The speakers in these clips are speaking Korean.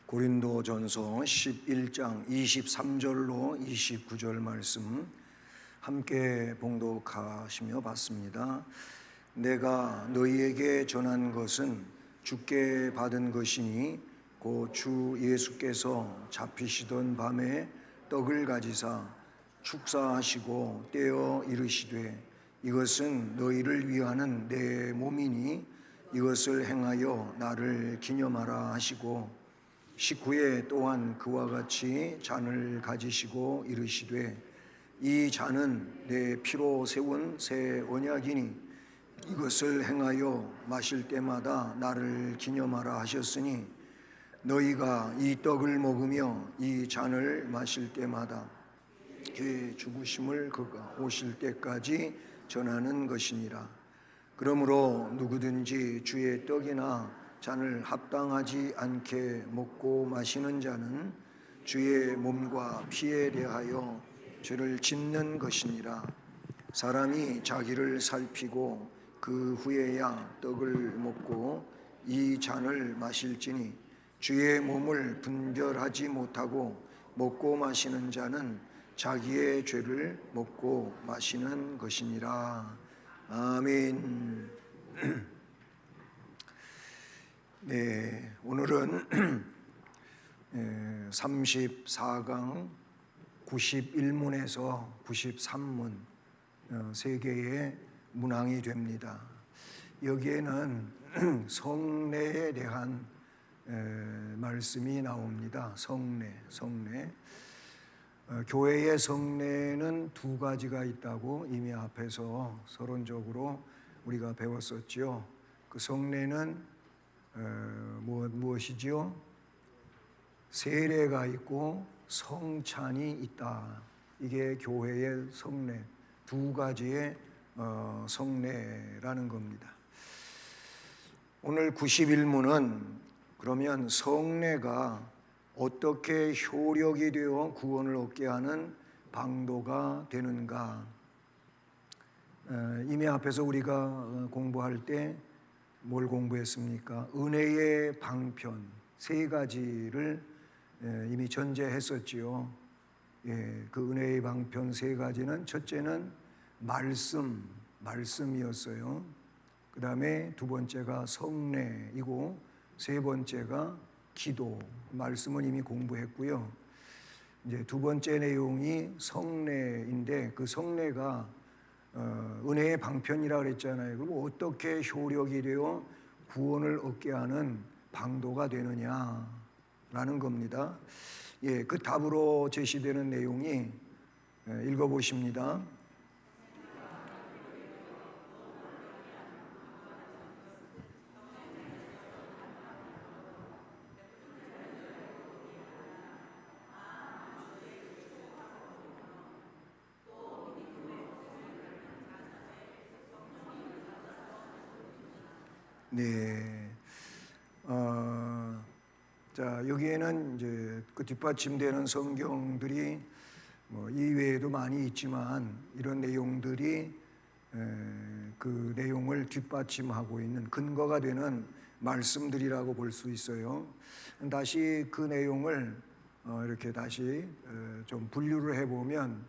고린도전서 11장 23절로 29절 말씀 함께 봉독하시며 봤습니다. 내가 너희에게 전한 것은 주께 받은 것이니 곧 주 예수께서 잡히시던 밤에 떡을 가지사 축사하시고 떼어 이르시되 이것은 너희를 위하는 내 몸이니 이것을 행하여 나를 기념하라 하시고 식후에 또한 그와 같이 잔을 가지시고 이르시되 이 잔은 내 피로 세운 새 언약이니 이것을 행하여 마실 때마다 나를 기념하라 하셨으니 너희가 이 떡을 먹으며 이 잔을 마실 때마다 주의 죽으심을 그가 오실 때까지 전하는 것이니라. 그러므로 누구든지 주의 떡이나 잔을 합당하지 않게 먹고 마시는 자는 주의 몸과 피에 대하여 죄를 짓는 것이니라. 사람이 자기를 살피고 그 후에야 떡을 먹고 이 잔을 마실지니 주의 몸을 분별하지 못하고 먹고 마시는 자는 자기의 죄를 먹고 마시는 것이니라. 아멘. 네, 오늘은 34강 91문에서 93문 세 개의 문항이 됩니다. 여기에는 성례에 대한 말씀이 나옵니다. 성례. 교회의 성례는 두 가지가 있다고 이미 앞에서 서론적으로 우리가 배웠었죠. 그 성례는 무엇이지요? 세례가 있고 성찬이 있다. 이게 교회의 성례, 두 가지의 성례라는 겁니다. 오늘 91문은 그러면 성례가 어떻게 효력이 되어 구원을 얻게 하는 방도가 되는가? 이미 앞에서 우리가 공부할 때 뭘 공부했습니까? 은혜의 방편 세 가지를 이미 전제했었지요. 그 은혜의 방편 세 가지는 첫째는 말씀이었어요. 그 다음에 두 번째가 성례이고 세 번째가 기도. 말씀은 이미 공부했고요. 이제 두 번째 내용이 성례인데 그 성례가 은혜의 방편이라 그랬잖아요. 그럼 어떻게 효력이 되어 구원을 얻게 하는 방도가 되느냐라는 겁니다. 그 답으로 제시되는 내용이 읽어보십니다. 네. 자, 여기에는 이제 그 뒷받침되는 성경들이 이외에도 많이 있지만 이런 내용들이 그 내용을 뒷받침하고 있는 근거가 되는 말씀들이라고 볼 수 있어요. 다시 그 내용을 이렇게 다시 좀 분류를 해보면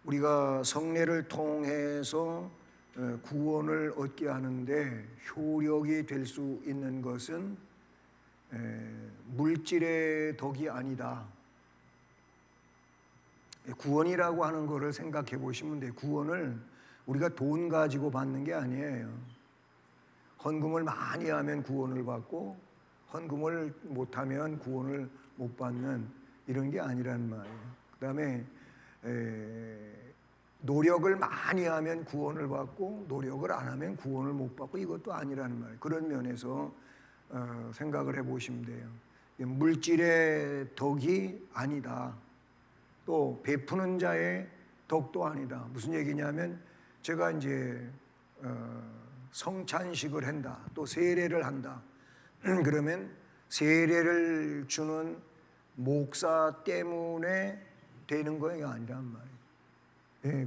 우리가 성례를 통해서 구원을 얻게 하는데 효력이 될 수 있는 것은 물질의 덕이 아니다. 구원이라고 하는 것을 생각해 보시면 돼요. 구원을 우리가 돈 가지고 받는 게 아니에요. 헌금을 많이 하면 구원을 받고 헌금을 못하면 구원을 못 받는 이런 게 아니란 말이에요. 그 다음에 노력을 많이 하면 구원을 받고 노력을 안 하면 구원을 못 받고 이것도 아니라는 말이에요. 그런 면에서 생각을 해보시면 돼요. 물질의 덕이 아니다. 또 베푸는 자의 덕도 아니다. 무슨 얘기냐면 제가 이제 성찬식을 한다. 또 세례를 한다. 그러면 세례를 주는 목사 때문에 되는 거가 아니란 말이에요.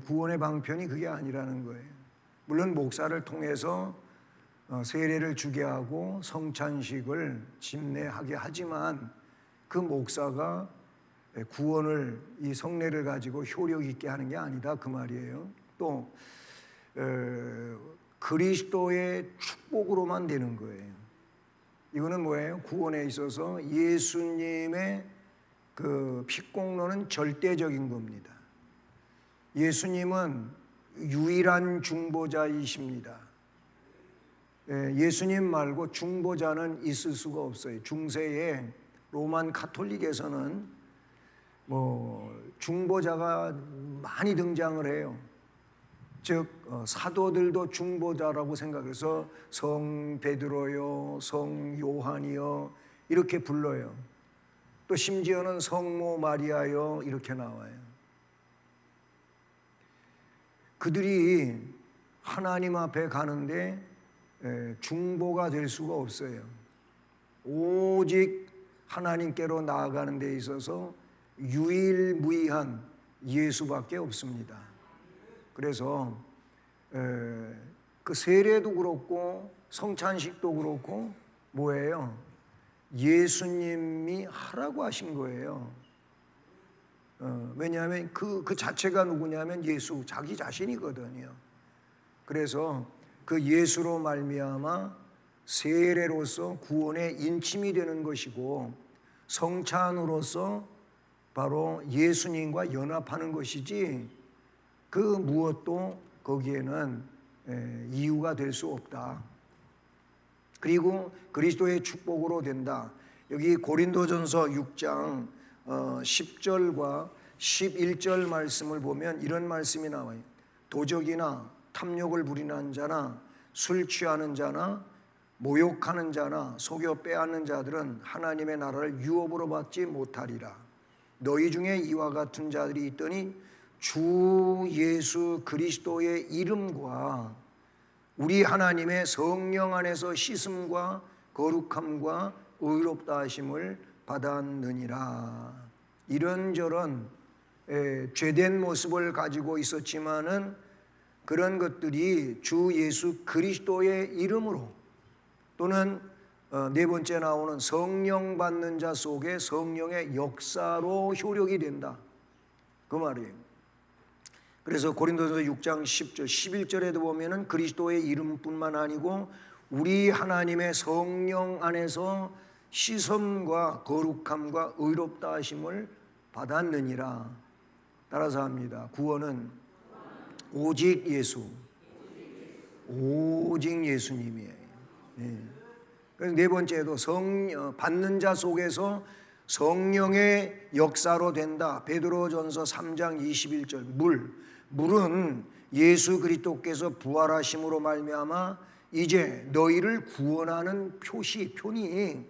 구원의 방편이 그게 아니라는 거예요. 물론 목사를 통해서 세례를 주게 하고 성찬식을 집례하게 하지만 그 목사가 구원을 이 성례를 가지고 효력 있게 하는 게 아니다 그 말이에요. 또 그리스도의 축복으로만 되는 거예요. 이거는 뭐예요? 구원에 있어서 예수님의 그 핏공로는 절대적인 겁니다. 예수님은 유일한 중보자이십니다. 예수님 말고 중보자는 있을 수가 없어요. 중세에 로만 가톨릭에서는 중보자가 많이 등장을 해요. 즉 사도들도 중보자라고 생각해서 성 베드로요, 성 요한이요 이렇게 불러요. 또 심지어는 성모 마리아요 이렇게 나와요. 그들이 하나님 앞에 가는데 중보가 될 수가 없어요. 오직 하나님께로 나아가는 데 있어서 유일무이한 예수밖에 없습니다. 그래서 그 세례도 그렇고 성찬식도 그렇고 뭐예요? 예수님이 하라고 하신 거예요. 왜냐하면 그 자체가 누구냐면 예수 자기 자신이거든요. 그래서 그 예수로 말미암아 세례로서 구원의 인침이 되는 것이고 성찬으로서 바로 예수님과 연합하는 것이지 그 무엇도 거기에는 이유가 될 수 없다. 그리고 그리스도의 축복으로 된다. 여기 고린도전서 6장 10절과 11절 말씀을 보면 이런 말씀이 나와요. 도적이나 탐욕을 부리는 자나 술 취하는 자나 모욕하는 자나 속여 빼앗는 자들은 하나님의 나라를 유업으로 받지 못하리라. 너희 중에 이와 같은 자들이 있더니 주 예수 그리스도의 이름과 우리 하나님의 성령 안에서 씻음과 거룩함과 의롭다 하심을 받았느니라. 이런저런 죄된 모습을 가지고 있었지만은 그런 것들이 주 예수 그리스도의 이름으로 또는 네 번째 나오는 성령 받는 자 속에 성령의 역사로 효력이 된다 그 말이에요. 그래서 고린도전서 6장 10절 11절에도 보면은 그리스도의 이름뿐만 아니고 우리 하나님의 성령 안에서 씻음과 거룩함과 의롭다 하심을 받았느니라. 따라서 합니다. 구원은 오직 예수, 오직 예수님이에요. 그래서 네 번째도 받는 자 속에서 성령의 역사로 된다. 베드로전서 3장 21절 물은 예수 그리스도께서 부활하심으로 말미암아 이제 너희를 구원하는 표니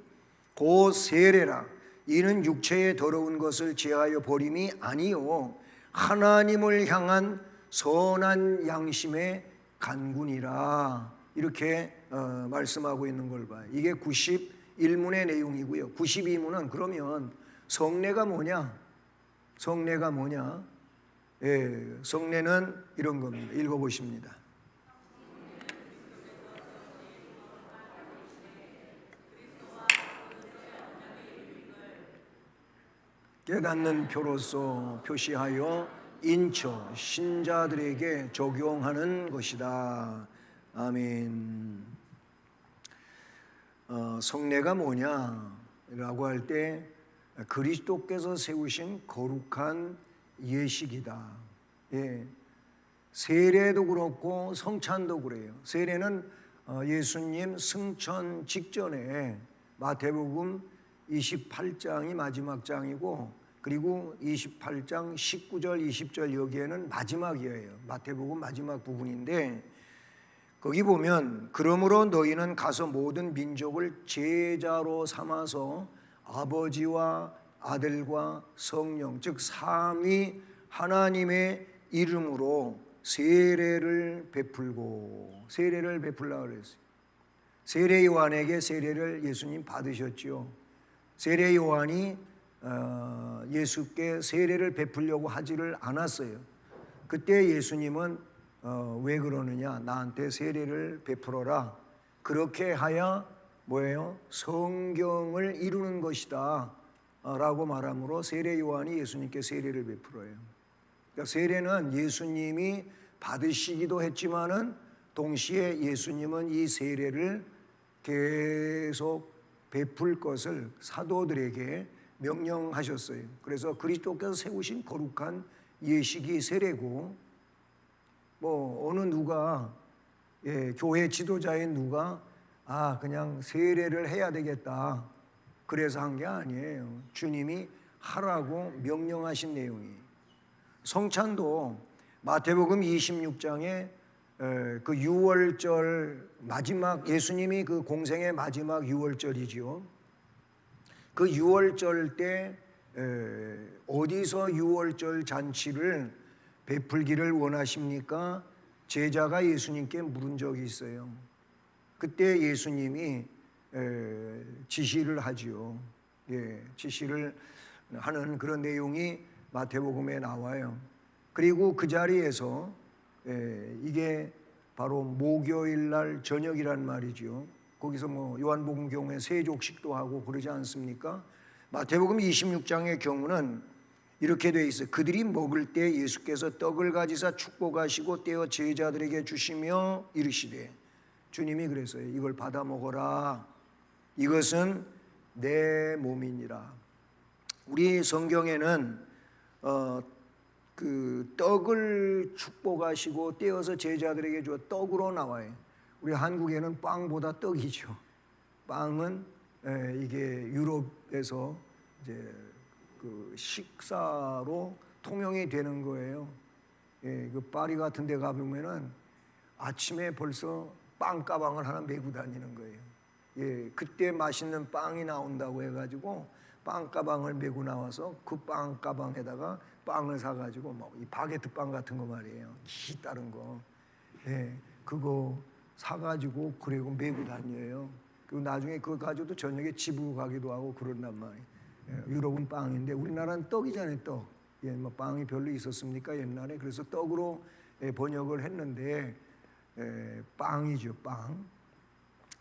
곧 세례라. 이는 육체의 더러운 것을 제하여 버림이 아니요 하나님을 향한 선한 양심의 간군이라. 이렇게 말씀하고 있는 걸 봐요. 이게 91문의 내용이고요. 92문은 그러면 성례가 뭐냐? 성례가 뭐냐? 성례는 이런 겁니다. 읽어보십니다. 깨닫는 표로서 표시하여 인처 신자들에게 적용하는 것이다. 아멘. 성례가 뭐냐라고 할 때 그리스도께서 세우신 거룩한 예식이다. 세례도 그렇고 성찬도 그래요. 세례는 예수님 승천 직전에 마태복음 28장이 마지막 장이고 그리고 28장 19절 20절 여기에는 마지막이에요. 마태복음 마지막 부분인데 거기 보면 그러므로 너희는 가서 모든 민족을 제자로 삼아서 아버지와 아들과 성령 즉 삼위 하나님의 이름으로 세례를 베풀고 세례를 베풀라 그랬어요. 세례 요한에게 세례를 예수님 받으셨죠. 세례 요한이 예수께 세례를 베풀려고 하지를 않았어요. 그때 예수님은 왜 그러느냐 나한테 세례를 베풀어라. 그렇게 하야 뭐예요? 성경을 이루는 것이다 라고 말하므로 세례 요한이 예수님께 세례를 베풀어요. 그러니까 세례는 예수님이 받으시기도 했지만은 동시에 예수님은 이 세례를 계속 베풀 것을 사도들에게 명령하셨어요. 그래서 그리스도께서 세우신 거룩한 예식이 세례고, 뭐 어느 누가 교회 지도자인 누가 그냥 세례를 해야 되겠다 그래서 한 게 아니에요. 주님이 하라고 명령하신 내용이. 성찬도 마태복음 26장에 그 유월절 마지막, 예수님이 그 공생의 마지막 유월절이지요. 그 유월절 때 어디서 유월절 잔치를 베풀기를 원하십니까? 제자가 예수님께 물은 적이 있어요. 그때 예수님이 지시를 하지요. 지시를 하는 그런 내용이 마태복음에 나와요. 그리고 그 자리에서 이게 바로 목요일 날 저녁이란 말이죠. 거기서 뭐 요한복음 경우에 세족식도 하고 그러지 않습니까? 마태복음 26장의 경우는 이렇게 돼 있어요. 그들이 먹을 때 예수께서 떡을 가지사 축복하시고 떼어 제자들에게 주시며 이르시되, 주님이 그랬어요. 이걸 받아 먹어라. 이것은 내 몸이니라. 우리 성경에는 그 떡을 축복하시고 떼어서 제자들에게 줘 떡으로 나와요. 우리 한국에는 빵보다 떡이죠. 빵은 이게 유럽에서 이제 그 식사로 통용이 되는 거예요. 그 파리 같은 데 가보면은 아침에 벌써 빵 가방을 하나 메고 다니는 거예요. 그때 맛있는 빵이 나온다고 해가지고 빵 가방을 메고 나와서 그 빵 가방에다가 빵을 사가지고 뭐 이 바게트 빵 같은 거 말이에요. 기 따른 거. 그거 사가지고 그리고 메고 다녀요. 그리고 나중에 그거 가지고도 저녁에 집으로 가기도 하고 그런단 말이에요. 유럽은 빵인데 우리나라는 떡이잖아요. 떡. 뭐 빵이 별로 있었습니까 옛날에? 그래서 떡으로 번역을 했는데 빵이죠.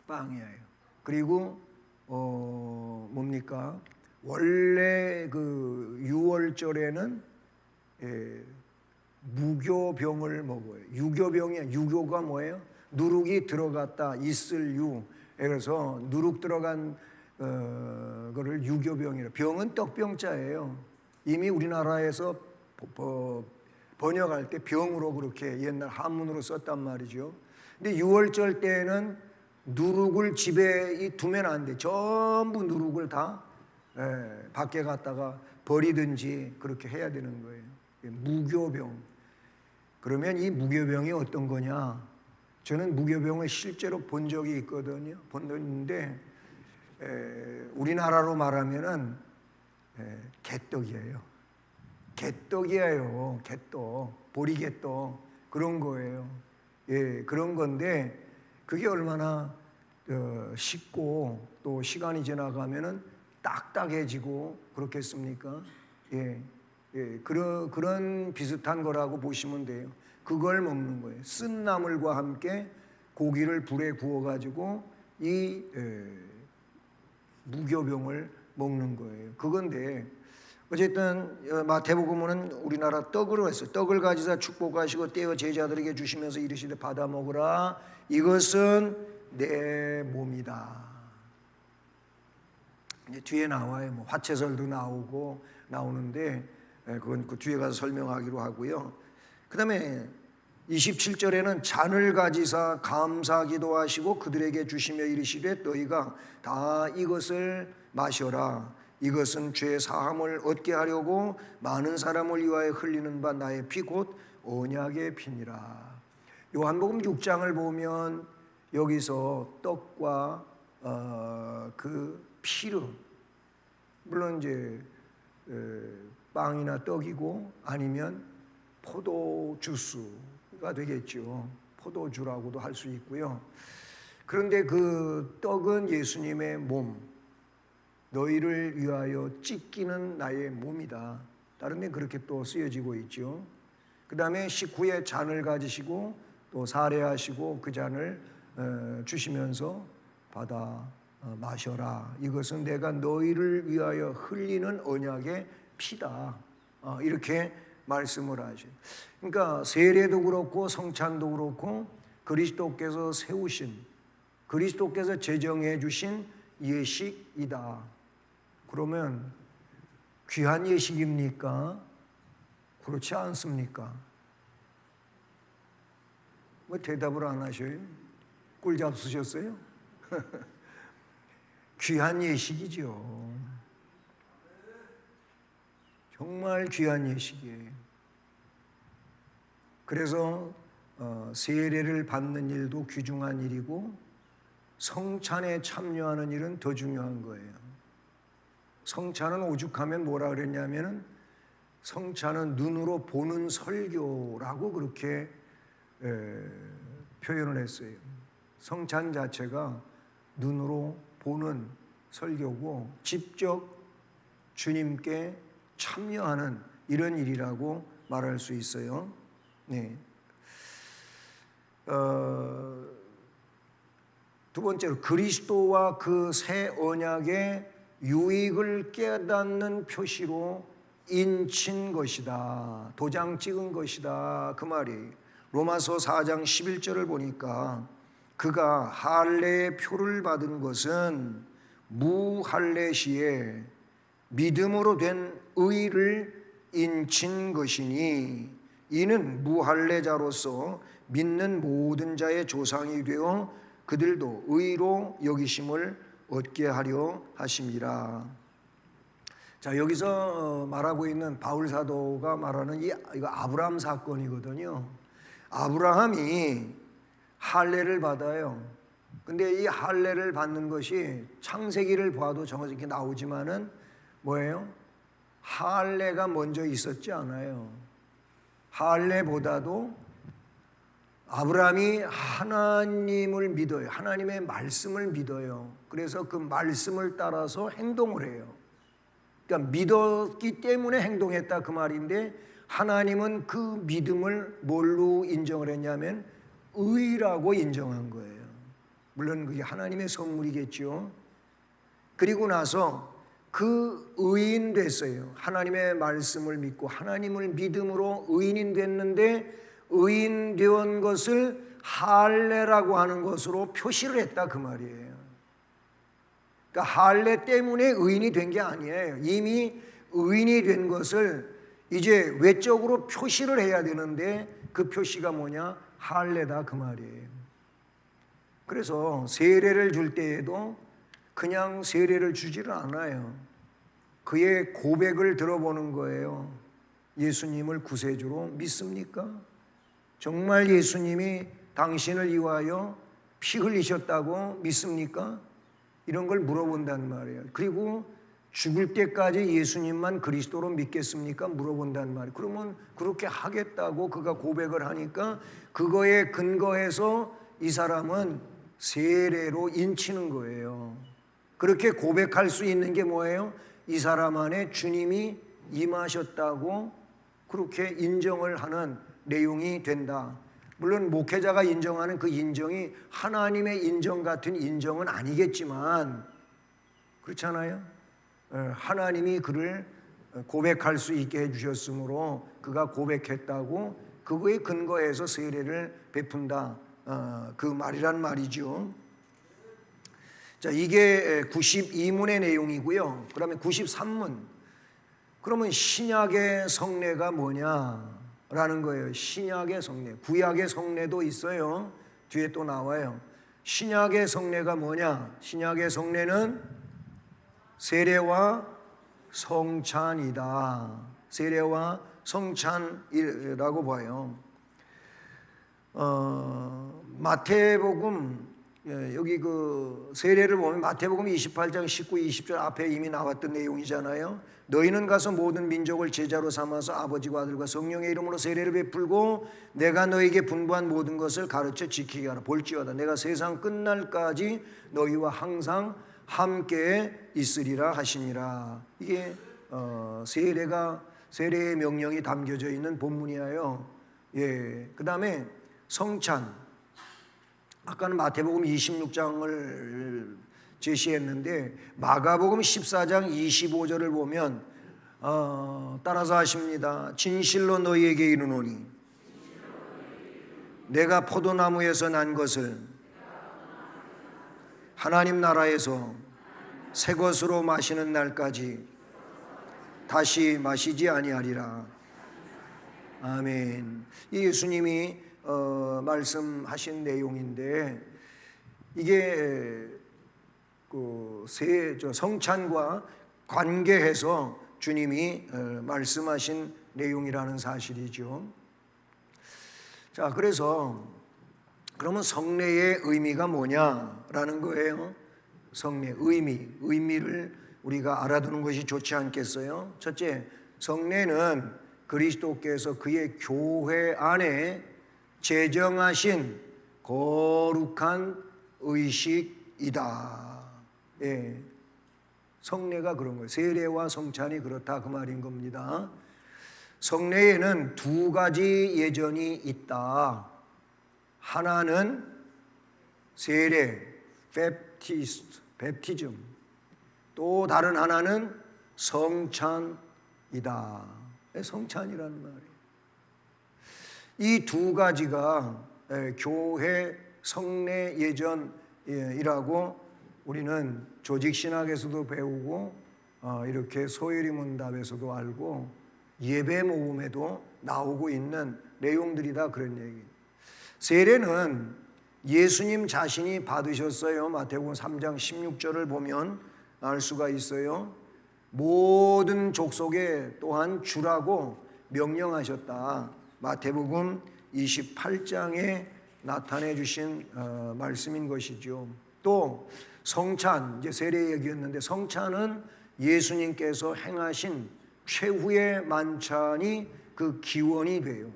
빵이에요. 그리고 뭡니까? 원래 그 유월절에는 무교병을 먹어요. 유교병이야. 유교가 뭐예요? 누룩이 들어갔다 있을 유. 그래서 누룩 들어간 거를 유교병이라. 병은 떡병자예요. 이미 우리나라에서 번역할 때 병으로 그렇게 옛날 한문으로 썼단 말이죠. 근데 유월절 때는 누룩을 집에 두면 안 돼. 전부 누룩을 다 밖에 갔다가 버리든지 그렇게 해야 되는 거예요. 무교병. 그러면 이 무교병이 어떤 거냐? 저는 무교병을 실제로 본 적이 있거든요. 본 적이 있는데 우리나라로 말하면은 개떡이에요. 개떡이에요. 개떡, 보리개떡 그런 거예요. 그런 건데 그게 얼마나 쉽고 또 시간이 지나가면은 딱딱해지고 그렇겠습니까? 그런 비슷한 거라고 보시면 돼요. 그걸 먹는 거예요. 쓴 나물과 함께 고기를 불에 구워가지고 이 무교병을 먹는 거예요. 그건데 어쨌든 마태복음은 우리나라 떡으로 했어요. 떡을 가지사 축복하시고 떼어 제자들에게 주시면서 이르시되 받아 먹으라. 이것은 내 몸이다. 이제 뒤에 나와요. 뭐 화채설도 나오는데 그건 그 뒤에 가서 설명하기로 하고요. 그 다음에 27절에는 잔을 가지사 감사기도 하시고 그들에게 주시며 이르시되 너희가 다 이것을 마셔라. 이것은 죄 사함을 얻게 하려고 많은 사람을 위하여 흘리는 바 나의 피 곧 언약의 피니라. 요한복음 6장을 보면 여기서 떡과 그 피를, 물론 이제 빵이나 떡이고 아니면 포도 주스가 되겠죠. 포도주라고도 할 수 있고요. 그런데 그 떡은 예수님의 몸, 너희를 위하여 찢기는 나의 몸이다. 다른 데 그렇게 또 쓰여지고 있죠. 그 다음에 식후에 잔을 가지시고 또 사례하시고 그 잔을 주시면서 받아 마셔라. 이것은 내가 너희를 위하여 흘리는 언약의 피다. 이렇게 말씀을 하죠. 그러니까 세례도 그렇고 성찬도 그렇고 그리스도께서 세우신, 그리스도께서 제정해 주신 예식이다. 그러면 귀한 예식입니까? 그렇지 않습니까? 뭐 대답을 안 하셔요? 꿀 잡수셨어요? 귀한 예식이죠. 정말 귀한 예식이에요. 그래서 세례를 받는 일도 귀중한 일이고 성찬에 참여하는 일은 더 중요한 거예요. 성찬은 오죽하면 뭐라 그랬냐면은 성찬은 눈으로 보는 설교라고 그렇게 표현을 했어요. 성찬 자체가 눈으로 보는 설교고 직접 주님께 참여하는 이런 일이라고 말할 수 있어요. 네. 두 번째로 그리스도와 그 새 언약의 유익을 깨닫는 표시로 인친 것이다. 도장 찍은 것이다. 그 말이 로마서 4장 11절을 보니까 그가 할례의 표를 받은 것은 무할례 시에 믿음으로 된 의를 인친 것이니 이는 무할례자로서 믿는 모든 자의 조상이 되어 그들도 의로 여기심을 얻게 하려 하심이라. 자, 여기서 말하고 있는 바울 사도가 말하는 이거 아브라함 사건이거든요. 아브라함이 할례를 받아요. 근데 이 할례를 받는 것이 창세기를 봐도 정확히 나오지만은 뭐예요? 할례가 먼저 있었지 않아요. 할례보다도 아브라함이 하나님을 믿어요. 하나님의 말씀을 믿어요. 그래서 그 말씀을 따라서 행동을 해요. 그러니까 믿었기 때문에 행동했다 그 말인데 하나님은 그 믿음을 뭘로 인정을 했냐면 의라고 인정한 거예요. 물론 그게 하나님의 선물이겠죠. 그리고 나서 그 의인 됐어요. 하나님의 말씀을 믿고 하나님을 믿음으로 의인이 됐는데 의인 되온 것을 할례라고 하는 것으로 표시를 했다 그 말이에요. 그러니까 할례 때문에 의인이 된 게 아니에요. 이미 의인이 된 것을 이제 외적으로 표시를 해야 되는데 그 표시가 뭐냐? 할례다 그 말이에요. 그래서 세례를 줄 때에도 그냥 세례를 주지를 않아요. 그의 고백을 들어보는 거예요. 예수님을 구세주로 믿습니까? 정말 예수님이 당신을 위하여 피 흘리셨다고 믿습니까? 이런 걸 물어본단 말이에요. 그리고 죽을 때까지 예수님만 그리스도로 믿겠습니까? 물어본단 말이에요. 그러면 그렇게 하겠다고 그가 고백을 하니까 그거에 근거해서 이 사람은 세례로 인치는 거예요. 그렇게 고백할 수 있는 게 뭐예요? 이 사람 안에 주님이 임하셨다고 그렇게 인정을 하는 내용이 된다. 물론 목회자가 인정하는 그 인정이 하나님의 인정 같은 인정은 아니겠지만 그렇잖아요. 하나님이 그를 고백할 수 있게 해주셨으므로 그가 고백했다고 그거에 근거해서 세례를 베푼다. 그 말이란 말이죠. 자, 이게 92문의 내용이고요. 그다음에 93문. 그러면 신약의 성례가 뭐냐라는 거예요. 신약의 성례. 구약의 성례도 있어요. 뒤에 또 나와요. 신약의 성례가 뭐냐? 신약의 성례는 세례와 성찬이다. 세례와 성찬이라고 봐요. 마태복음 여기 그 세례를 보면 마태복음 28장 19, 20절 앞에 이미 나왔던 내용이잖아요. 너희는 가서 모든 민족을 제자로 삼아서 아버지와 아들과 성령의 이름으로 세례를 베풀고 내가 너에게 분부한 모든 것을 가르쳐 지키게 하라. 볼지어다 내가 세상 끝날까지 너희와 항상 함께 있으리라 하시니라. 이게 세례의 명령이 담겨져 있는 본문이에요. 예. 그다음에 성찬. 아까는 마태복음 26장을 제시했는데 마가복음 14장 25절을 보면 따라서 하십니다. 진실로 너희에게 이르노니 내가 포도나무에서 난 것을 하나님 나라에서 새 것으로 마시는 날까지 다시 마시지 아니하리라. 아멘. 이 예수님이 말씀하신 내용인데 이게 성찬과 관계해서 주님이 말씀하신 내용이라는 사실이죠. 자, 그래서 그러면 성례의 의미가 뭐냐라는 거예요. 성례 의미를 우리가 알아두는 것이 좋지 않겠어요? 첫째, 성례는 그리스도께서 그의 교회 안에 제정하신 거룩한 의식이다. 예. 성례가 그런 거예요. 세례와 성찬이 그렇다 그 말인 겁니다. 성례에는 두 가지 예전이 있다. 하나는 세례, 베프티즘. 또 다른 하나는 성찬이다. 성찬이라는 말이에요. 이 두 가지가 교회 성례 예전이라고 우리는 조직신학에서도 배우고 이렇게 소요리문답에서도 알고 예배 모금에도 나오고 있는 내용들이다 그런 얘기예요. 세례는 예수님 자신이 받으셨어요. 마태복음 3장 16절을 보면 알 수가 있어요. 모든 족속에 또한 주라고 명령하셨다. 마태복음 28장에 나타내 주신 말씀인 것이죠. 또 성찬, 이제 세례 얘기였는데 성찬은 예수님께서 행하신 최후의 만찬이 그 기원이 돼요.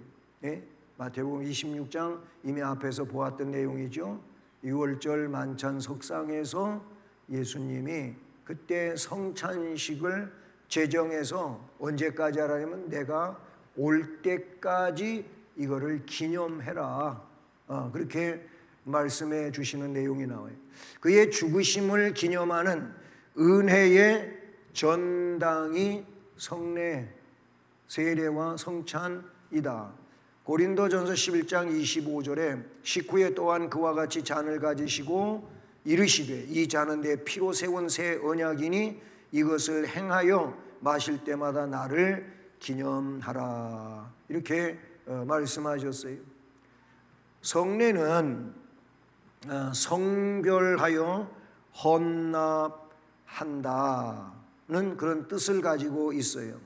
예? 마태복음 26장 이미 앞에서 보았던 내용이죠. 6월절 만찬 석상에서 예수님이 그때 성찬식을 제정해서 언제까지 하라면 내가 올 때까지 이거를 기념해라. 그렇게 말씀해 주시는 내용이 나와요. 그의 죽으심을 기념하는 은혜의 전당이 성례, 세례와 성찬이다. 고린도전서 11장 25절에 식후에 또한 그와 같이 잔을 가지시고 이르시되 이 잔은 내 피로 세운 새 언약이니 이것을 행하여 마실 때마다 나를 기념하라. 이렇게 말씀하셨어요. 성례는 성별하여 헌납한다는 그런 뜻을 가지고 있어요.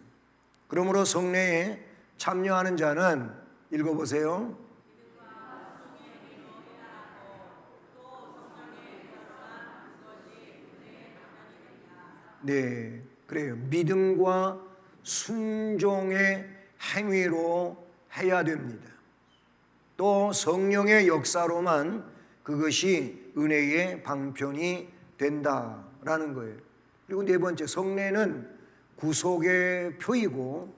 그러므로 성례에 참여하는 자는 읽어보세요. 네, 그래요. 믿음과 순종의 행위로 해야 됩니다. 또 성령의 역사로만 그것이 은혜의 방편이 된다라는 거예요. 그리고 네 번째, 성례는 구속의 표이고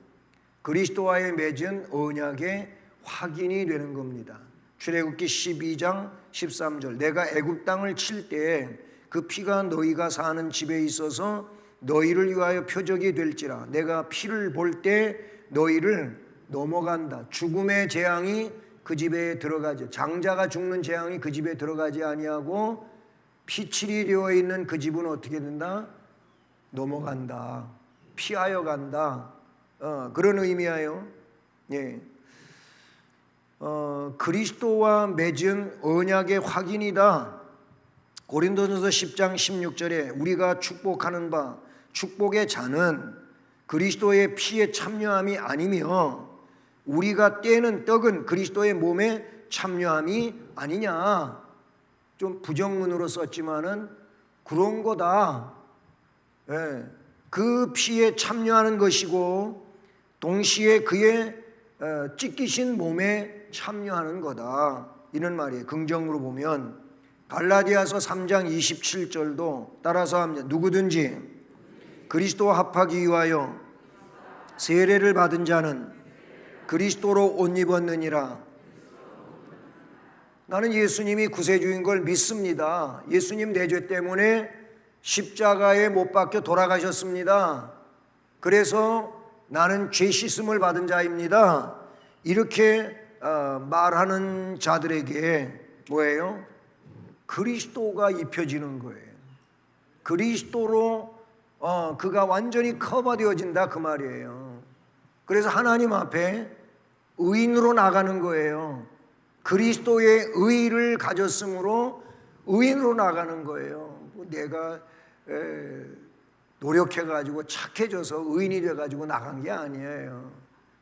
그리스도와의 맺은 언약의 확인이 되는 겁니다. 출애굽기 12장 13절 내가 애굽 땅을 칠 때 그 피가 너희가 사는 집에 있어서 너희를 위하여 표적이 될지라 내가 피를 볼 때 너희를 넘어간다. 죽음의 재앙이 그 집에 들어가지 장자가 죽는 재앙이 그 집에 들어가지 아니하고 피칠이 되어 있는 그 집은 어떻게 된다? 넘어간다. 피하여 간다. 그런 의미예요. 예. 그리스도와 맺은 언약의 확인이다. 고린도전서 10장 16절에 우리가 축복하는 바 축복의 잔은 그리스도의 피에 참여함이 아니며 우리가 떼는 떡은 그리스도의 몸에 참여함이 아니냐. 좀 부정문으로 썼지만은 그런 거다. 예. 그 피에 참여하는 것이고 동시에 그의 찢기신 몸에 참여하는 거다. 이런 말이에요. 긍정으로 보면 갈라디아서 3장 27절도 따라서 합니다. 누구든지 그리스도와 합하기 위하여 세례를 받은 자는 그리스도로 옷 입었느니라. 나는 예수님이 구세주인 걸 믿습니다. 예수님 내 죄 때문에 십자가에 못 박혀 돌아가셨습니다. 그래서 나는 죄 씻음을 받은 자입니다. 이렇게 말하는 자들에게 뭐예요? 그리스도가 입혀지는 거예요. 그리스도로 그가 완전히 커버되어진다 그 말이에요. 그래서 하나님 앞에 의인으로 나가는 거예요. 그리스도의 의를 가졌으므로 의인으로 나가는 거예요. 내가 노력해가지고 착해져서 의인이 돼가지고 나간 게 아니에요.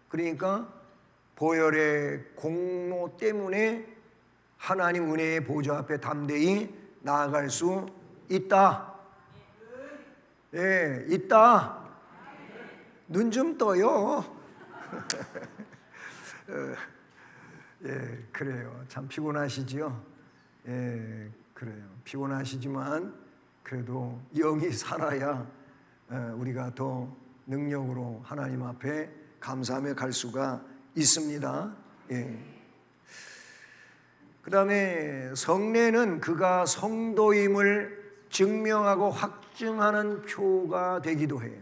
그러니까 보혈의 공로 때문에 하나님 은혜의 보좌 앞에 담대히 나아갈 수 있다. 예, 있다. 눈 좀 떠요. 예, 그래요. 참 피곤하시지요? 예, 그래요. 피곤하시지만 그래도 영이 살아야 우리가 더 능력으로 하나님 앞에 감사하며 갈 수가 있습니다. 예. 그 다음에 성례는 그가 성도임을 증명하고 확증하는 표가 되기도 해요.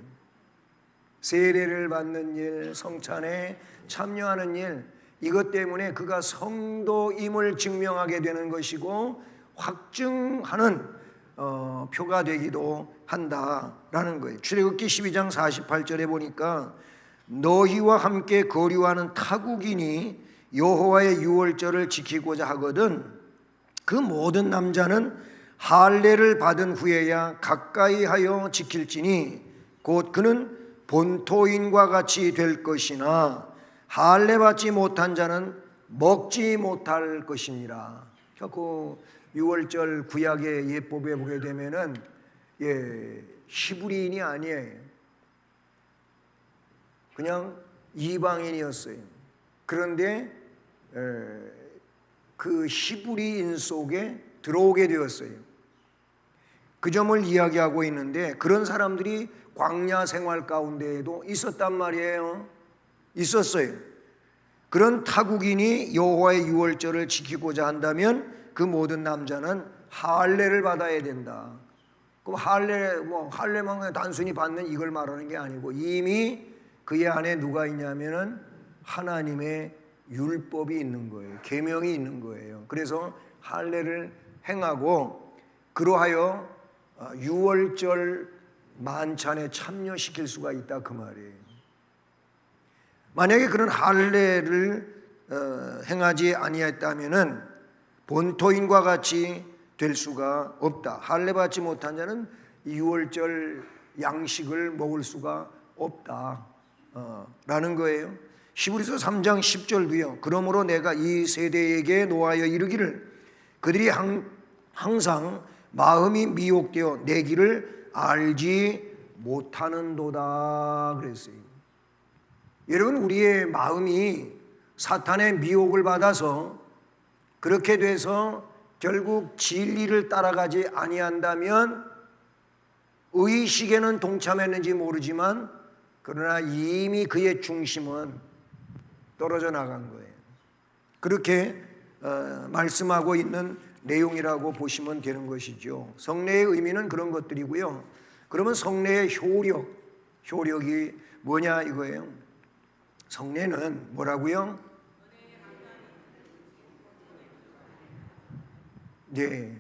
세례를 받는 일, 성찬에 참여하는 일, 이것 때문에 그가 성도임을 증명하게 되는 것이고 확증하는 표가 되기도 한다라는 거예요. 출애굽기 12장 48절에 보니까 너희와 함께 거류하는 타국인이 여호와의 유월절을 지키고자 하거든 그 모든 남자는 할례를 받은 후에야 가까이 하여 지킬지니 곧 그는 본토인과 같이 될 것이나 할례 받지 못한 자는 먹지 못할 것이니라. 그 유월절 구약의 예법에 보게 되면은 히브리인이 아니에요. 그냥 이방인이었어요. 그런데 그 히브리인 속에 들어오게 되었어요. 그 점을 이야기하고 있는데 그런 사람들이 광야 생활 가운데에도 있었단 말이에요. 있었어요. 그런 타국인이 여호와의 유월절을 지키고자 한다면 그 모든 남자는 할례를 받아야 된다. 그럼 할례만 단순히 받는 이걸 말하는 게 아니고 이미 그의 안에 누가 있냐면은 하나님의 율법이 있는 거예요. 계명이 있는 거예요. 그래서 할례를 행하고 그러하여 유월절 만찬에 참여시킬 수가 있다 그 말이에요. 만약에 그런 할례를 행하지 아니했다면은 본토인과 같이 될 수가 없다. 할례 받지 못한 자는 유월절 양식을 먹을 수가 없다 라는 거예요. 히브리서 3장 10절도요. 그러므로 내가 이 세대에게 노하여 이르기를 그들이 항상 마음이 미혹되어 내 길을 알지 못하는도다 그랬어요. 여러분 우리의 마음이 사탄의 미혹을 받아서 그렇게 돼서 결국 진리를 따라가지 아니한다면 의식에는 동참했는지 모르지만 그러나 이미 그의 중심은 떨어져 나간 거예요. 그렇게 말씀하고 있는 내용이라고 보시면 되는 것이죠. 성례의 의미는 그런 것들이고요. 그러면 성례의 효력이 뭐냐 이거예요. 성례는 뭐라고요? 네,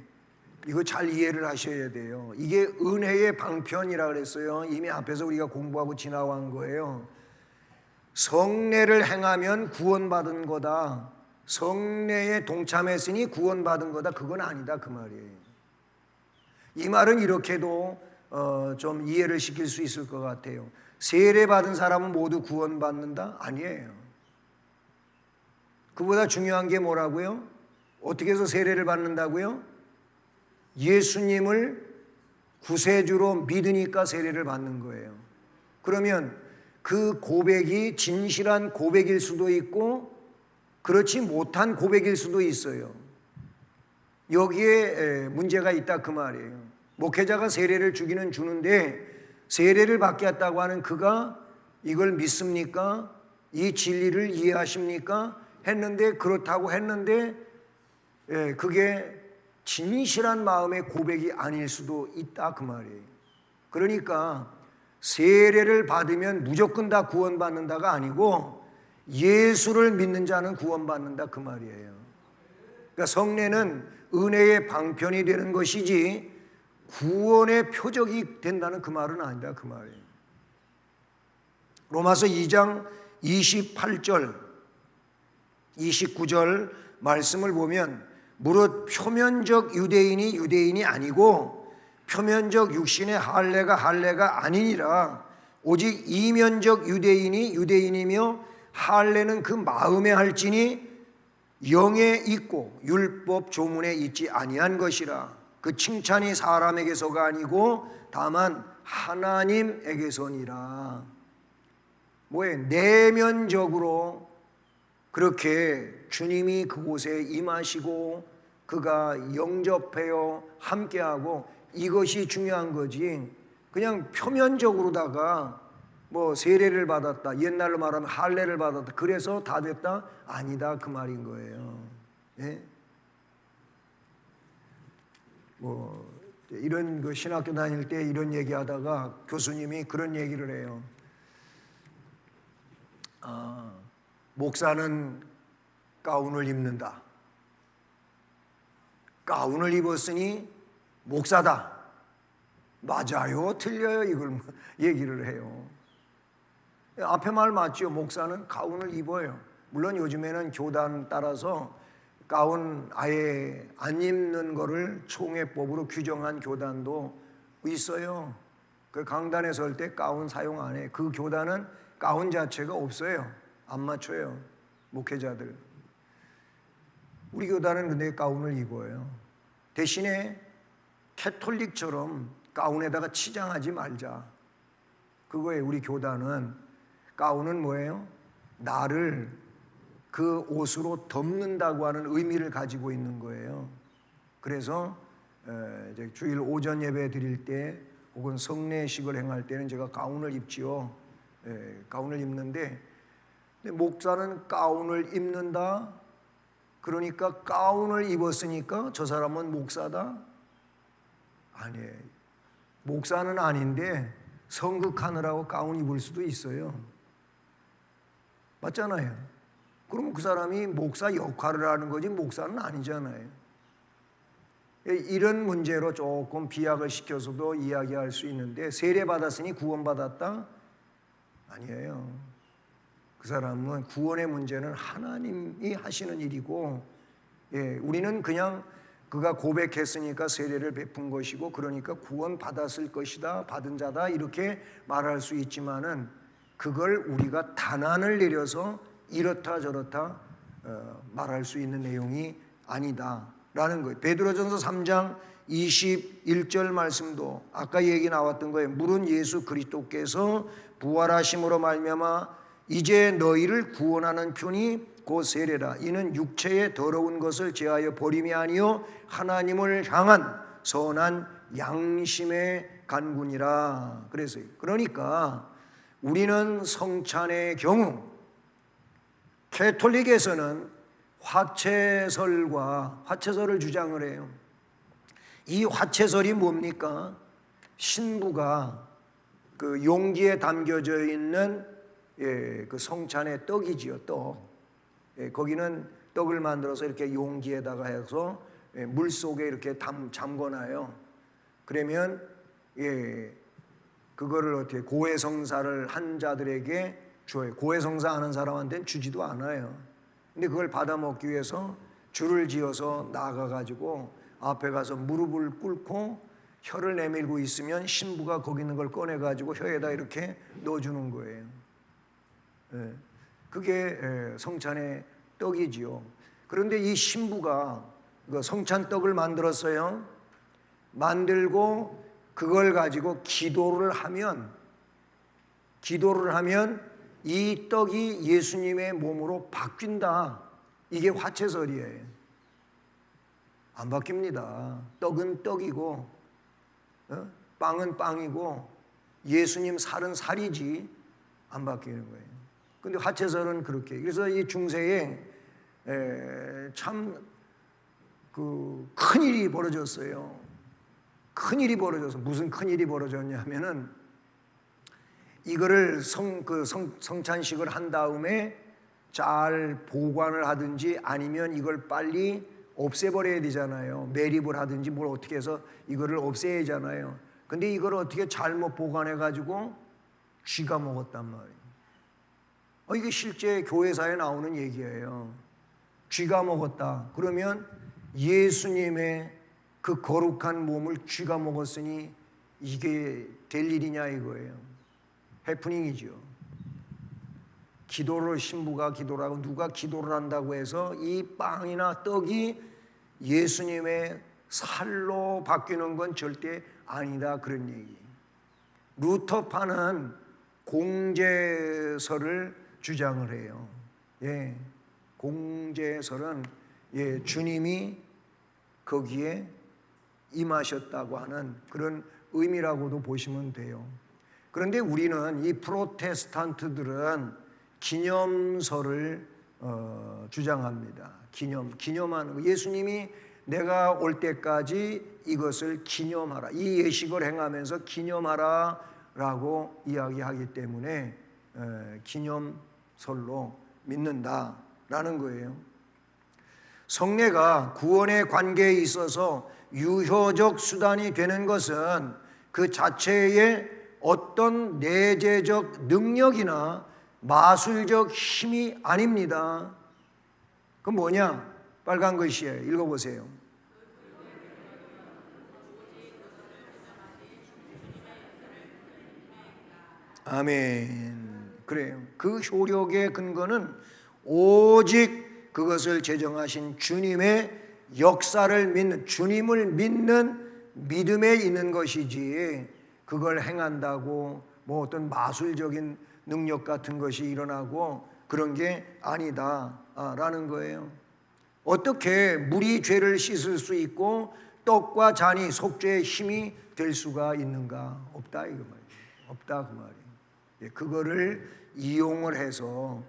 이거 잘 이해를 하셔야 돼요. 이게 은혜의 방편이라 그랬어요. 이미 앞에서 우리가 공부하고 지나간 거예요. 성례를 행하면 구원받은 거다. 성례에 동참했으니 구원받은 거다. 그건 아니다 그 말이에요. 이 말은 이렇게도 좀 이해를 시킬 수 있을 것 같아요. 세례 받은 사람은 모두 구원받는다? 아니에요. 그보다 중요한 게 뭐라고요? 어떻게 해서 세례를 받는다고요? 예수님을 구세주로 믿으니까 세례를 받는 거예요. 그러면 그 고백이 진실한 고백일 수도 있고 그렇지 못한 고백일 수도 있어요. 여기에 문제가 있다 그 말이에요. 목회자가 세례를 주기는 주는데 세례를 받겠다고 하는 그가 이걸 믿습니까? 이 진리를 이해하십니까? 했는데 그렇다고 했는데 그게 진실한 마음의 고백이 아닐 수도 있다 그 말이에요. 그러니까 세례를 받으면 무조건 다 구원받는다가 아니고 예수를 믿는 자는 구원받는다 그 말이에요. 그러니까 성례는 은혜의 방편이 되는 것이지 구원의 표적이 된다는 그 말은 아니다 그 말이에요. 로마서 2장 28절 29절 말씀을 보면 무릇 표면적 유대인이 유대인이 아니고 표면적 육신의 할례가 아니니라 오직 이면적 유대인이 유대인이며 할례는 그 마음에 할지니 영에 있고 율법 조문에 있지 아니한 것이라. 그 칭찬이 사람에게서가 아니고 다만 하나님에게서니라. 뭐에 내면적으로 그렇게 주님이 그곳에 임하시고 그가 영접해요 함께하고 이것이 중요한 거지. 그냥 표면적으로다가 뭐 세례를 받았다, 옛날로 말하면 할례를 받았다, 그래서 다 됐다? 아니다 그 말인 거예요. 예? 뭐 이런 그 신학교 다닐 때 이런 얘기하다가 교수님이 그런 얘기를 해요. 목사는 가운을 입는다. 가운을 입었으니 목사다. 맞아요, 틀려요, 이걸 얘기를 해요. 앞에 말 맞죠? 목사는 가운을 입어요. 물론 요즘에는 교단 따라서 가운 아예 안 입는 거를 총회법으로 규정한 교단도 있어요. 그 강단에 설 때 가운 사용 안 해. 그 교단은 가운 자체가 없어요. 안 맞춰요, 목회자들. 우리 교단은 근데 가운을 입어요. 대신에 캐톨릭처럼 가운에다가 치장하지 말자. 그거예요. 우리 교단은 가운은 뭐예요? 나를 그 옷으로 덮는다고 하는 의미를 가지고 있는 거예요. 그래서 이제 주일 오전 예배 드릴 때 혹은 성례식을 행할 때는 제가 가운을 입지요. 가운을 입는데 목사는 가운을 입는다. 그러니까 가운을 입었으니까 저 사람은 목사다? 아니에요. 목사는 아닌데 성극하느라고 가운 입을 수도 있어요. 맞잖아요. 그럼 그 사람이 목사 역할을 하는 거지 목사는 아니잖아요. 이런 문제로 조금 비약을 시켜서도 이야기할 수 있는데 세례 받았으니 구원받았다? 아니에요. 그 사람은 구원의 문제는 하나님이 하시는 일이고, 우리는 그냥 그가 고백했으니까 세례를 베푼 것이고 그러니까 구원 받았을 것이다, 받은 자다 이렇게 말할 수 있지만은 그걸 우리가 단안을 내려서 이렇다 저렇다 말할 수 있는 내용이 아니다라는 거예요. 베드로전서 3장 21절 말씀도 아까 얘기 나왔던 거예요. 물은 예수 그리스도께서 부활하심으로 말미암아 이제 너희를 구원하는 편이 곧 세례라. 이는 육체의 더러운 것을 제하여 버림이 아니요 하나님을 향한 선한 양심의 간군이라. 그러니까 우리는 성찬의 경우 캐톨릭에서는 화채설을 주장을 해요. 이 화채설이 뭡니까? 신부가 그 용기에 담겨져 있는 그 성찬의 떡이지요, 떡. 거기는 떡을 만들어서 이렇게 용기에다가 해서 물 속에 이렇게 잠궈놔요. 그러면 그거를 어떻게 고해성사를 한 자들에게 줘요. 고해성사 하는 사람한테는 주지도 않아요. 근데 그걸 받아 먹기 위해서 줄을 지어서 나가가지고 앞에 가서 무릎을 꿇고 혀를 내밀고 있으면 신부가 거기 있는 걸 꺼내가지고 혀에다 이렇게 넣어주는 거예요. 그게 성찬의 떡이지요. 그런데 이 신부가 성찬떡을 만들었어요. 만들고 그걸 가지고 기도를 하면 이 떡이 예수님의 몸으로 바뀐다. 이게 화채설이에요. 안 바뀝니다. 떡은 떡이고 빵은 빵이고 예수님 살은 살이지 안 바뀌는 거예요. 근데 화채설은 그렇게. 그래서 이 중세에 참 그 큰일이 벌어졌어요. 큰일이 벌어져서 무슨 큰일이 벌어졌냐면은 이거를 성찬식을 한 다음에 잘 보관을 하든지 아니면 이걸 빨리 없애버려야 되잖아요. 매립을 하든지 뭘 어떻게 해서 이거를 없애야 하잖아요. 근데 이걸 어떻게 잘못 보관해 가지고 쥐가 먹었단 말이에요. 이게 실제 교회사에 나오는 얘기예요. 쥐가 먹었다. 그러면 예수님의 그 거룩한 몸을 쥐가 먹었으니 이게 될 일이냐 이거예요. 해프닝이죠. 기도를 신부가 기도를 하고 누가 기도를 한다고 해서 이 빵이나 떡이 예수님의 살로 바뀌는 건 절대 아니다 그런 얘기. 루터파는 공제설을 주장을 해요. 예, 공제설은 주님이 거기에 임하셨다고 하는 그런 의미라고도 보시면 돼요. 그런데 우리는 이 프로테스탄트들은 기념설을 주장합니다. 기념하는 거. 예수님이 내가 올 때까지 이것을 기념하라. 이 예식을 행하면서 기념하라 라고 이야기하기 때문에 기념설로 믿는다라는 거예요. 성례가 구원의 관계에 있어서 유효적 수단이 되는 것은 그 자체의 어떤 내재적 능력이나 마술적 힘이 아닙니다. 그건 뭐냐? 빨간 글씨에 읽어보세요. 아멘. 그래요. 그 효력의 근거는 오직 그것을 제정하신 주님의 역사를 믿는, 주님을 믿는 믿음에 있는 것이지 그걸 행한다고 뭐 어떤 마술적인 능력 같은 것이 일어나고 그런 게 아니다 라는 거예요. 어떻게 물이 죄를 씻을 수 있고 떡과 잔이 속죄의 힘이 될 수가 있는가? 없다 이거 말이에요. 없다 그 말이에요. 그거를 이용을 해서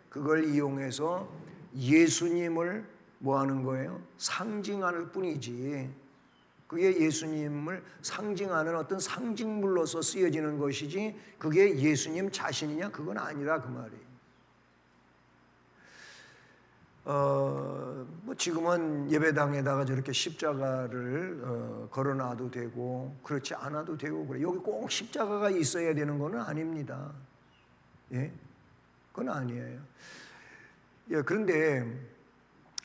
그걸 이용해서 예수님을 뭐 하는 거예요? 상징하는 뿐이지. 그게 예수님을 상징하는 어떤 상징물로서 쓰여지는 것이지 그게 예수님 자신이냐? 그건 아니라 그 말이에요. 뭐 지금은 예배당에다가 저렇게 십자가를 걸어놔도 되고 그렇지 않아도 되고 그래. 여기 꼭 십자가가 있어야 되는 건 아닙니다. 예, 그건 아니에요. 예, 그런데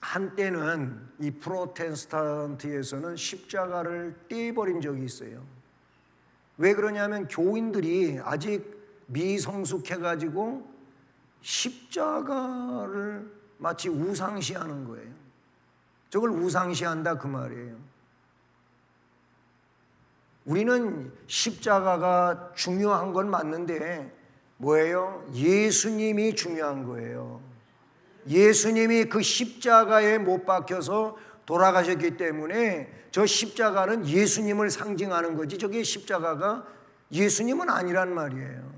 한때는 이 프로테스탄트에서는 십자가를 떼버린 적이 있어요. 왜 그러냐면 교인들이 아직 미성숙해가지고 십자가를 마치 우상시하는 거예요. 저걸 우상시한다 그 말이에요. 우리는 십자가가 중요한 건 맞는데 뭐예요? 예수님이 중요한 거예요. 예수님이 그 십자가에 못 박혀서 돌아가셨기 때문에 저 십자가는 예수님을 상징하는 거지 저게 십자가가 예수님은 아니란 말이에요.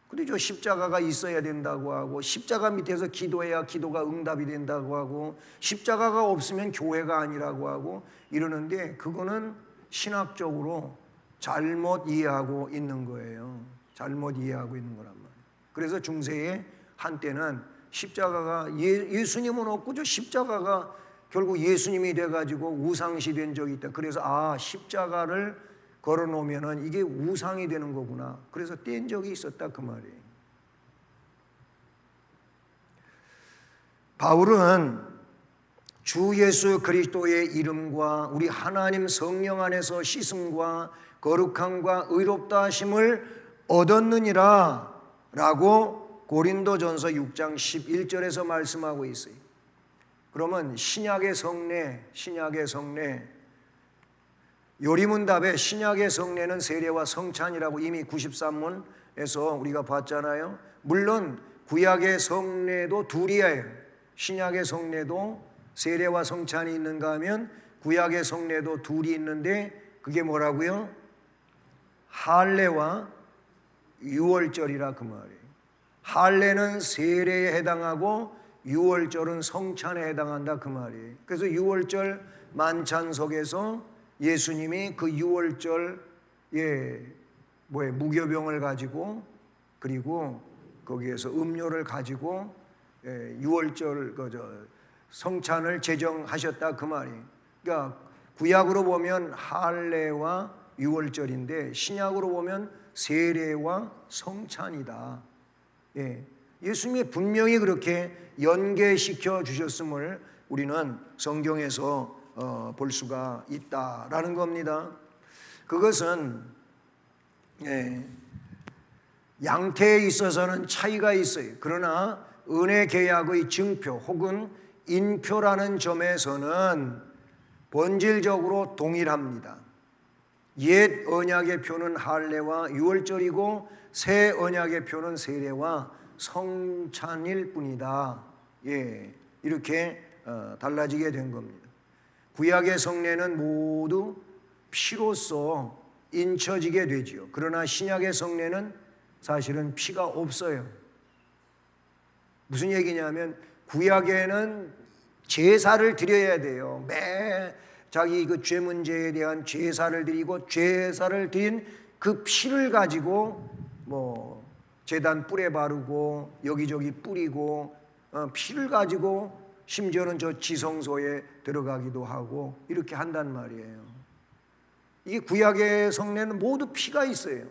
근데 저 십자가가 있어야 된다고 하고 십자가 밑에서 기도해야 기도가 응답이 된다고 하고 십자가가 없으면 교회가 아니라고 하고 이러는데 그거는 신학적으로 잘못 이해하고 있는 거예요. 잘못 이해하고 있는 거란 말이에요. 그래서 중세에 한때는 십자가가 예수님은 없고 저 십자가가 결국 예수님이 돼가지고 우상시 된 적이 있다. 그래서 십자가를 걸어놓으면은 이게 우상이 되는 거구나. 그래서 뗀 적이 있었다 그 말이에요. 바울은 주 예수 그리스도의 이름과 우리 하나님 성령 안에서 씻음과 거룩함과 의롭다 하심을 얻었느니라 라고 고린도전서 6장 11절에서 말씀하고 있어요. 그러면 신약의 성례 요리문답에 신약의 성례는 세례와 성찬이라고 이미 93문에서 우리가 봤잖아요. 물론 구약의 성례도 둘이에요. 신약의 성례도 세례와 성찬이 있는가 하면 구약의 성례도 둘이 있는데 그게 뭐라고요? 할례와 유월절이라 그 말이에요. 할례는 세례에 해당하고 유월절은 성찬에 해당한다 그 말이에요. 그래서 유월절 만찬 속에서 예수님이 그 유월절 무교병을 가지고 그리고 거기에서 음료를 가지고 유월절 성찬을 제정하셨다 그 말이에요. 그러니까 구약으로 보면 할례와 유월절인데 신약으로 보면 세례와 성찬이다. 예수님이 분명히 그렇게 연계시켜 주셨음을 우리는 성경에서 볼 수가 있다라는 겁니다. 그것은 양태에 있어서는 차이가 있어요. 그러나 은혜 계약의 증표 혹은 인표라는 점에서는 본질적으로 동일합니다. 옛 언약의 표는 할례와 유월절이고 새 언약의 표는 세례와 성찬일 뿐이다. 이렇게 달라지게 된 겁니다. 구약의 성례는 모두 피로써 인쳐지게 되지요. 그러나 신약의 성례는 사실은 피가 없어요. 무슨 얘기냐면 구약에는 제사를 드려야 돼요. 매 자기 그 죄 문제에 대한 제사를 드리고 제사를 드린 그 피를 가지고 제단 뿔에 바르고 여기저기 뿌리고 피를 가지고 심지어는 저 지성소에 들어가기도 하고 이렇게 한단 말이에요. 이 구약의 성례는 모두 피가 있어요.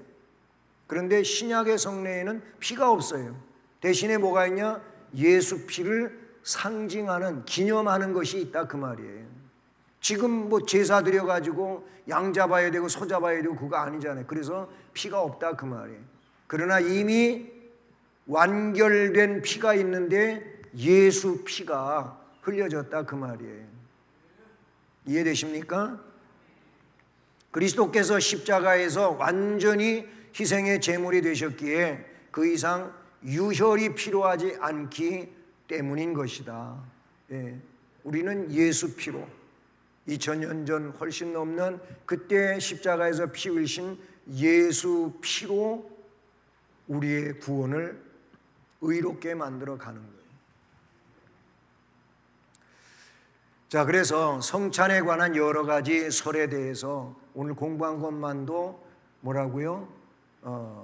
그런데 신약의 성례에는 피가 없어요. 대신에 뭐가 있냐? 예수 피를 상징하는 기념하는 것이 있다 그 말이에요. 지금 제사 드려가지고 양 잡아야 되고 소 잡아야 되고 그거 아니잖아요. 그래서 피가 없다 그 말이에요. 그러나 이미 완결된 피가 있는데 예수 피가 흘려졌다 그 말이에요. 이해되십니까? 그리스도께서 십자가에서 완전히 희생의 제물이 되셨기에 그 이상 유혈이 필요하지 않기 때문인 것이다. 우리는 예수 피로 2000년 전 훨씬 넘는 그때 십자가에서 피 흘리신 예수 피로 우리의 구원을 의롭게 만들어 가는 거예요. 자, 그래서 성찬에 관한 여러 가지 설에 대해서 오늘 공부한 것만도 뭐라고요?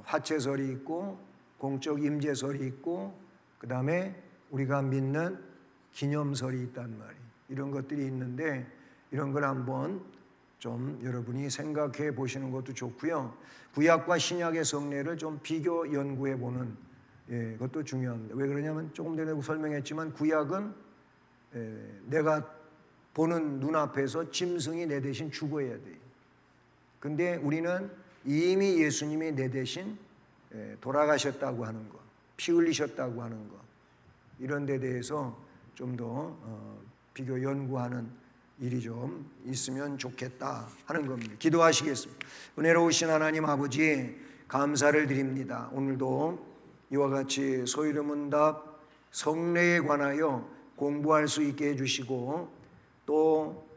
화채설이 있고 공적 임재설이 있고 그 다음에 우리가 믿는 기념설이 있단 말이에요. 이런 것들이 있는데 이런 걸 한번 좀 여러분이 생각해 보시는 것도 좋고요. 구약과 신약의 성례를 좀 비교 연구해 보는 그것도 중요합니다. 왜 그러냐면 조금 전에 설명했지만 구약은 내가 보는 눈앞에서 짐승이 내 대신 죽어야 돼요. 근데 우리는 이미 예수님이 내 대신 돌아가셨다고 하는 것, 피 흘리셨다고 하는 것, 이런 데 대해서 좀 더 비교 연구하는 일이 좀 있으면 좋겠다 하는 겁니다. 기도하시겠습니다. 은혜로우신 하나님 아버지 감사를 드립니다. 오늘도 이와 같이 소이름문답 성례에 관하여 공부할 수 있게 해주시고 또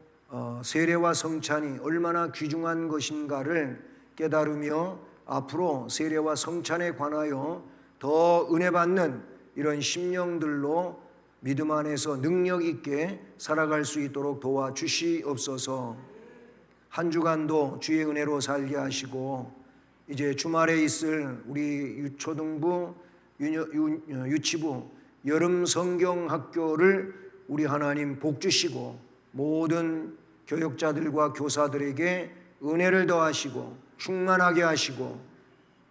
세례와 성찬이 얼마나 귀중한 것인가를 깨달으며 앞으로 세례와 성찬에 관하여 더 은혜 받는 이런 심령들로 믿음 안에서 능력 있게 살아갈 수 있도록 도와주시옵소서. 한 주간도 주의 은혜로 살게 하시고 이제 주말에 있을 우리 초등부, 유치부, 여름 성경학교를 우리 하나님 복 주시고 모든 교역자들과 교사들에게 은혜를 더하시고 충만하게 하시고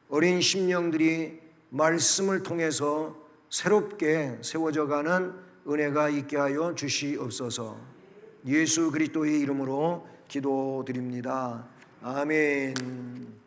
어린 심령들이 말씀을 통해서 새롭게 세워져 가는 은혜가 있게 하여 주시옵소서. 예수 그리스도의 이름으로 기도드립니다. 아멘.